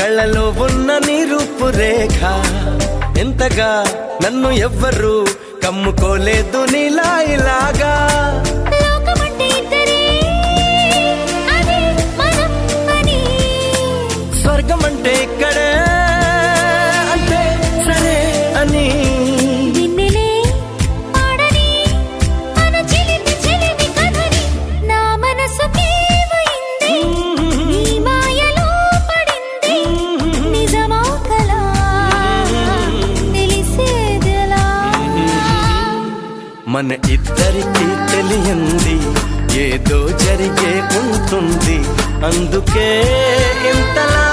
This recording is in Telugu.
కళ్ళలో ఉన్న నీ రూపురేఖ ఎంతగా నన్ను ఎవ్వరు కమ్ముకోలేదు నీలా ఇలాగా. స్వర్గం అంటే ఇక్కడే అంటే సరే అని మన ఇద్దరికి తెలియంది ఏదో జరిగే ఉంటుంది అందుకే ఇంతలా